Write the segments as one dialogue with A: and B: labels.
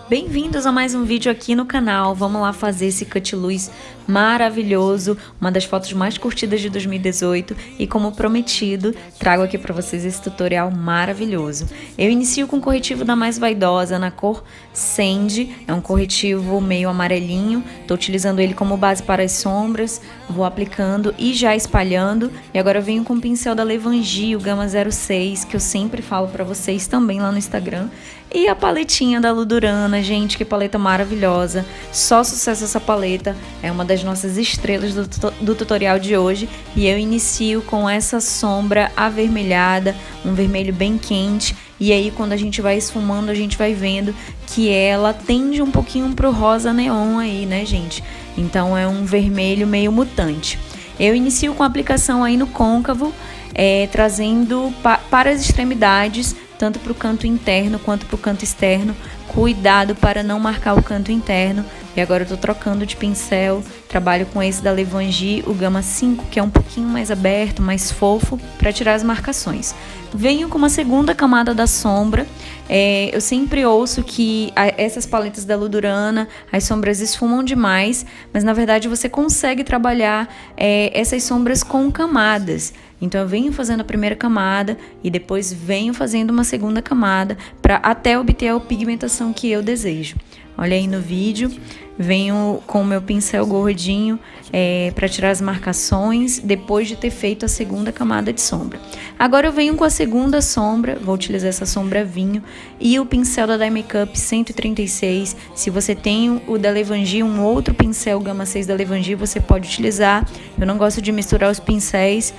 A: Bem-vindos a mais um vídeo aqui no canal. Vamos lá fazer esse cut luz maravilhoso, uma das fotos mais curtidas de 2018 e, como prometido, trago aqui para vocês esse tutorial maravilhoso. Eu inicio com o corretivo da Mais Vaidosa na cor Sandy, é um corretivo meio amarelinho, estou utilizando ele como base para as sombras, vou aplicando e já espalhando. E agora eu venho com o pincel da Levangie, o Gama 06, que eu sempre falo para vocês também lá no Instagram, e a paletinha da Ludurana. Gente, que paleta maravilhosa, só sucesso essa paleta, é uma das nossas estrelas do tutorial de hoje. E eu inicio com essa sombra avermelhada, um vermelho bem quente, e aí quando a gente vai esfumando a gente vai vendo que ela tende um pouquinho pro rosa neon aí, né, gente? Então é um vermelho meio mutante. Eu inicio com a aplicação aí no côncavo, trazendo para as extremidades, tanto para o canto interno quanto para o canto externo. Cuidado para não marcar o canto interno. E agora eu tô trocando de pincel, trabalho com esse da Levangie, o Gama 5, que é um pouquinho mais aberto, mais fofo, para tirar as marcações. Venho com uma segunda camada da sombra. Eu sempre ouço que essas paletas da Ludurana, as sombras esfumam demais, mas na verdade você consegue trabalhar essas sombras com camadas. Então eu venho fazendo a primeira camada e depois venho fazendo uma segunda camada para até obter a pigmentação que eu desejo. Olha aí no vídeo, venho com o meu pincel gordinho para tirar as marcações depois de ter feito a segunda camada de sombra. Agora eu venho com a segunda sombra, vou utilizar essa sombra vinho e o pincel da Dye Makeup 136. Se você tem o da Levangie, um outro pincel Gama 6 da Levangie, você pode utilizar. Eu não gosto de misturar os pincéis,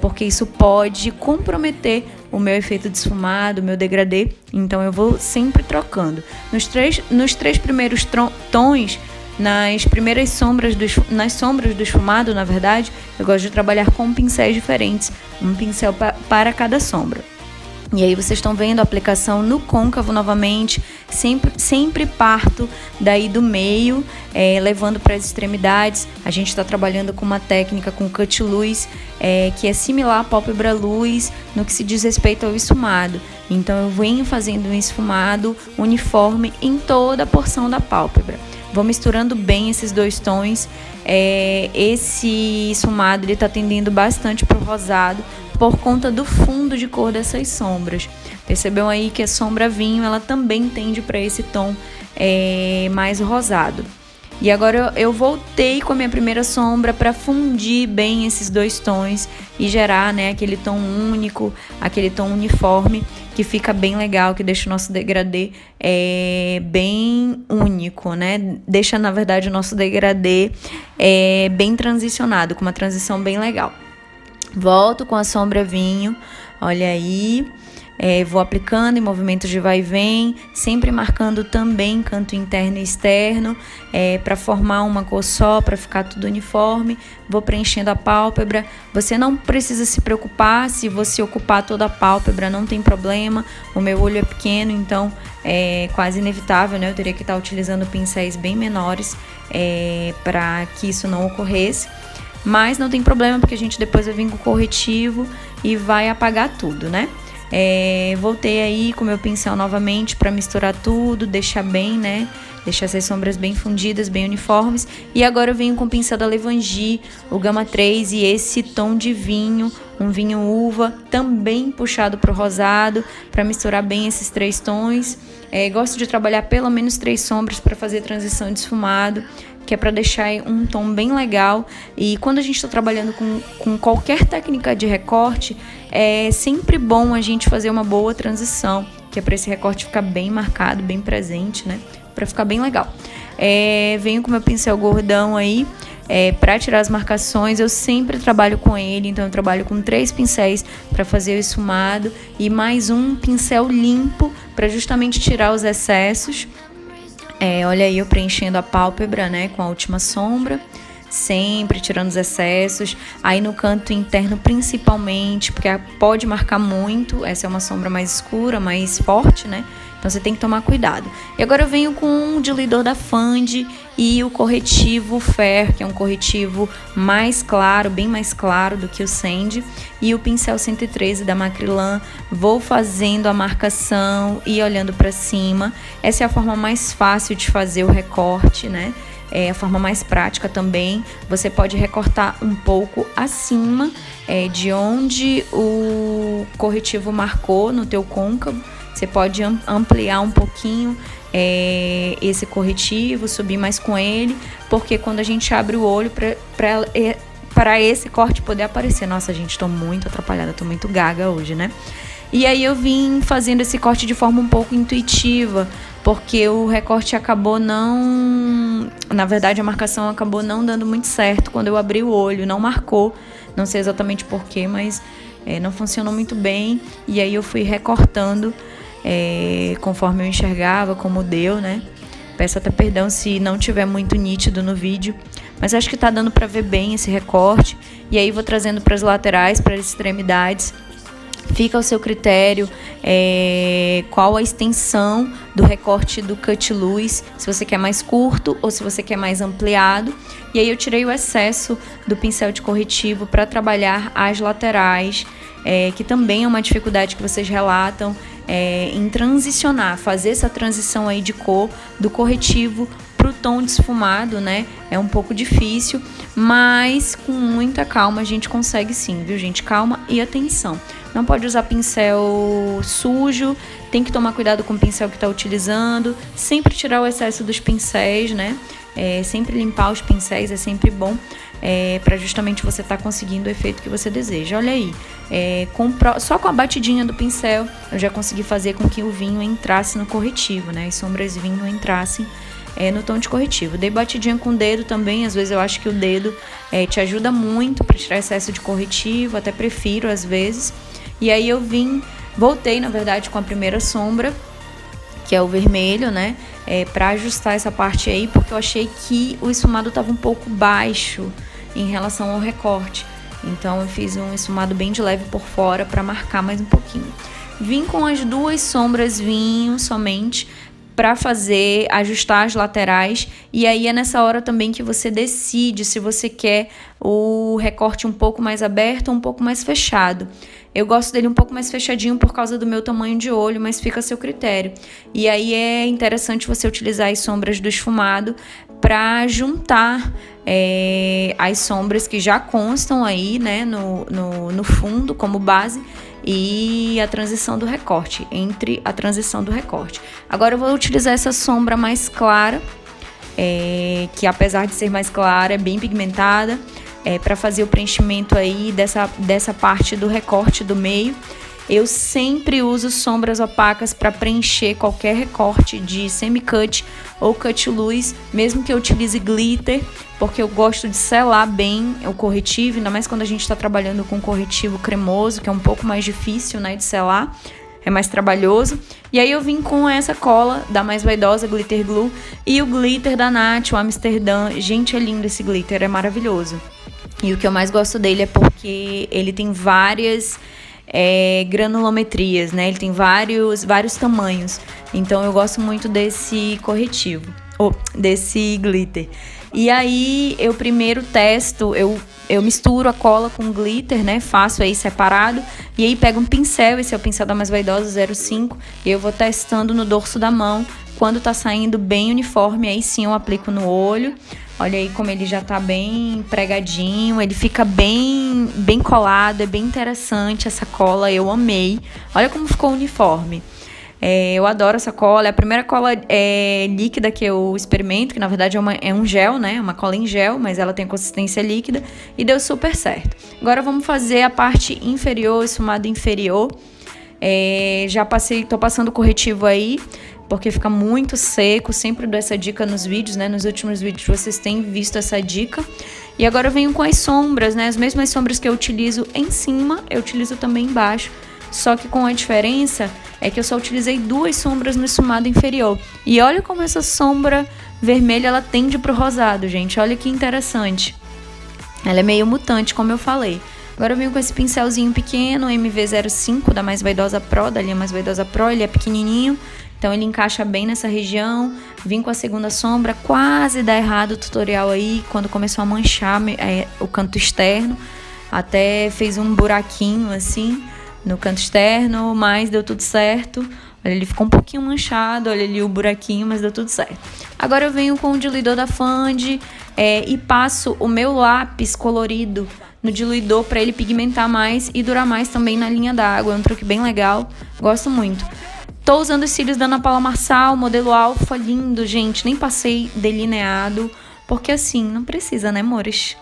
A: porque isso pode comprometer o meu efeito de esfumado, o meu degradê, então eu vou sempre trocando. Nos três primeiros tons, nas primeiras sombras, nas sombras do esfumado, na verdade, eu gosto de trabalhar com pincéis diferentes, um pincel para cada sombra. E aí vocês estão vendo a aplicação no côncavo novamente, sempre parto daí do meio, levando para as extremidades. A gente está trabalhando com uma técnica com cut luz, que é similar à pálpebra luz no que se diz respeito ao esfumado. Então eu venho fazendo um esfumado uniforme em toda a porção da pálpebra. Vou misturando bem esses dois tons. Esse esfumado ele está tendendo bastante para o rosado, por conta do fundo de cor dessas sombras. Percebeu aí que a sombra vinho, ela também tende para esse tom mais rosado. E agora eu voltei com a minha primeira sombra para fundir bem esses dois tons e gerar, né, aquele tom único, aquele tom uniforme, que fica bem legal, que deixa o nosso degradê bem único, né? Deixa, na verdade, o nosso degradê bem transicionado, com uma transição bem legal. Volto com a sombra vinho, olha aí, vou aplicando em movimentos de vai e vem, sempre marcando também canto interno e externo, para formar uma cor só, para ficar tudo uniforme. Vou preenchendo a pálpebra. Você não precisa se preocupar se você ocupar toda a pálpebra, não tem problema. O meu olho é pequeno, então é quase inevitável, né? Eu teria que estar utilizando pincéis bem menores para que isso não ocorresse. Mas não tem problema, porque a gente depois vai vir com o corretivo e vai apagar tudo, né? Voltei aí com o meu pincel novamente para misturar tudo, deixar bem, né? Deixar essas sombras bem fundidas, bem uniformes. E agora eu venho com o pincel da Levangie, o Gama 3, e esse tom de vinho, um vinho uva, também puxado para o rosado, para misturar bem esses três tons. Gosto de trabalhar pelo menos 3 sombras para fazer transição de esfumado, que é para deixar um tom bem legal. E quando a gente está trabalhando com qualquer técnica de recorte, é sempre bom a gente fazer uma boa transição, que é para esse recorte ficar bem marcado, bem presente, né? Para ficar bem legal. Venho com meu pincel gordão aí, para tirar as marcações. Eu sempre trabalho com ele, então eu trabalho com 3 pincéis para fazer o esfumado e mais um pincel limpo para justamente tirar os excessos. Olha aí eu preenchendo a pálpebra, né, com a última sombra, sempre tirando os excessos. Aí no canto interno principalmente, porque pode marcar muito. Essa é uma sombra mais escura, mais forte, né? Então você tem que tomar cuidado. E agora eu venho com um diluidor da Fandi e o corretivo Fair, que é um corretivo mais claro, bem mais claro do que o Sandy, e o pincel 113 da Macrylan. Vou fazendo a marcação e olhando para cima. Essa é a forma mais fácil de fazer o recorte, né? É a forma mais prática também. Você pode recortar um pouco acima de onde o corretivo marcou no teu côncavo. Você pode ampliar um pouquinho esse corretivo, subir mais com ele, porque quando a gente abre o olho para esse corte poder aparecer. Nossa, gente, tô muito atrapalhada, tô muito gaga hoje, né? E aí eu vim fazendo esse corte de forma um pouco intuitiva, porque o recorte acabou na verdade a marcação acabou não dando muito certo quando eu abri o olho, não marcou, não sei exatamente porquê, mas não funcionou muito bem, e aí eu fui recortando conforme eu enxergava, como deu, né? Peço até perdão se não tiver muito nítido no vídeo, mas acho que tá dando para ver bem esse recorte, e aí vou trazendo para as laterais, para as extremidades. Fica ao seu critério qual a extensão do recorte do cut luz, se você quer mais curto ou se você quer mais ampliado. E aí eu tirei o excesso do pincel de corretivo para trabalhar as laterais, que também é uma dificuldade que vocês relatam em transicionar, fazer essa transição aí de cor do corretivo pro tom desfumado, né? É um pouco difícil, mas com muita calma a gente consegue sim, viu, gente? Calma e atenção. Não pode usar pincel sujo, tem que tomar cuidado com o pincel que está utilizando, sempre tirar o excesso dos pincéis, né? Sempre limpar os pincéis é sempre bom, para justamente você estar conseguindo o efeito que você deseja. Olha aí, só com a batidinha do pincel eu já consegui fazer com que o vinho entrasse no corretivo, né? As sombras vinho entrassem no tom de corretivo. Dei batidinha com o dedo também, às vezes eu acho que o dedo te ajuda muito para tirar excesso de corretivo, até prefiro às vezes. E aí eu voltei na verdade com a primeira sombra, que é o vermelho, né? Para ajustar essa parte aí, porque eu achei que o esfumado estava um pouco baixo em relação ao recorte. Então eu fiz um esfumado bem de leve por fora para marcar mais um pouquinho. Vim com as duas sombras vinho somente, para ajustar as laterais, e aí é nessa hora também que você decide se você quer o recorte um pouco mais aberto ou um pouco mais fechado. Eu gosto dele um pouco mais fechadinho por causa do meu tamanho de olho, mas fica a seu critério. E aí é interessante você utilizar as sombras do esfumado para juntar as sombras que já constam aí, né, no fundo como base, e a transição do recorte, entre a transição do recorte. Agora eu vou utilizar essa sombra mais clara, que apesar de ser mais clara, é bem pigmentada, para fazer o preenchimento aí dessa parte do recorte do meio. Eu sempre uso sombras opacas para preencher qualquer recorte de semi-cut ou cut luz, mesmo que eu utilize glitter, porque eu gosto de selar bem o corretivo, ainda mais quando a gente está trabalhando com corretivo cremoso, que é um pouco mais difícil, né, de selar, é mais trabalhoso. E aí eu vim com essa cola da Mais Vaidosa, Glitter Glue, e o glitter da Nath, o Amsterdã. Gente, é lindo esse glitter, é maravilhoso. E o que eu mais gosto dele é porque ele tem várias granulometrias, né? Ele tem vários tamanhos. Então eu gosto muito desse corretivo, desse glitter. E aí eu primeiro testo, eu misturo a cola com glitter, né? Faço aí separado. E aí pego um pincel, esse é o pincel da Mais Vaidosa 05. E eu vou testando no dorso da mão. Quando tá saindo bem uniforme, aí sim eu aplico no olho. Olha aí como ele já tá bem pregadinho, ele fica bem colado, é bem interessante essa cola, eu amei. Olha como ficou uniforme. Eu adoro essa cola, é a primeira cola líquida que eu experimento, que na verdade é um gel, né? Uma cola em gel, mas ela tem consistência líquida e deu super certo. Agora vamos fazer a parte inferior, esfumado inferior. Tô passando corretivo aí, porque fica muito seco, sempre dou essa dica nos vídeos, né? Nos últimos vídeos vocês têm visto essa dica. E agora eu venho com as sombras, né? As mesmas sombras que eu utilizo em cima, eu utilizo também embaixo. Só que com a diferença é que eu só utilizei 2 sombras no esfumado inferior. E olha como essa sombra vermelha, ela tende pro rosado, gente. Olha que interessante. Ela é meio mutante, como eu falei. Agora eu venho com esse pincelzinho pequeno, MV05 da Mais Vaidosa Pro, da linha Mais Vaidosa Pro. Ele é pequenininho, Então ele encaixa bem nessa região. Vim com a segunda sombra, quase dá errado o tutorial aí, quando começou a manchar o canto externo. Até fez um buraquinho assim no canto externo, mas deu tudo certo. Olha, ele ficou um pouquinho manchado, olha ali o buraquinho, mas deu tudo certo. Agora eu venho com o diluidor da Fandi e passo o meu lápis colorido no diluidor para ele pigmentar mais e durar mais também na linha d'água. É um truque bem legal, gosto muito. Tô usando os cílios da Ana Paula Marçal, modelo alfa, lindo, gente. Nem passei delineado, porque assim, não precisa, né, amores?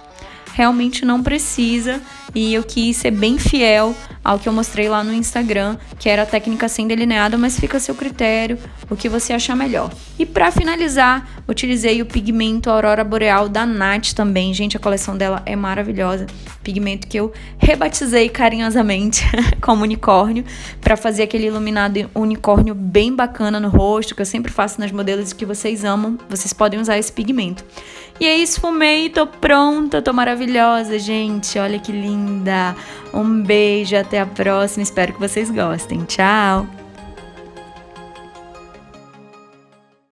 A: Realmente não precisa, e eu quis ser bem fiel ao que eu mostrei lá no Instagram, que era a técnica sem delineado, mas fica a seu critério, o que você achar melhor. E para finalizar, utilizei o pigmento Aurora Boreal da Nath também. Gente, a coleção dela é maravilhosa. Pigmento que eu rebatizei carinhosamente como unicórnio, para fazer aquele iluminado unicórnio bem bacana no rosto, que eu sempre faço nas modelos que vocês amam. Vocês podem usar esse pigmento. E aí, esfumei, tô pronta, tô maravilhosa, gente. Olha que linda. Um beijo, até a próxima. Espero que vocês gostem. Tchau!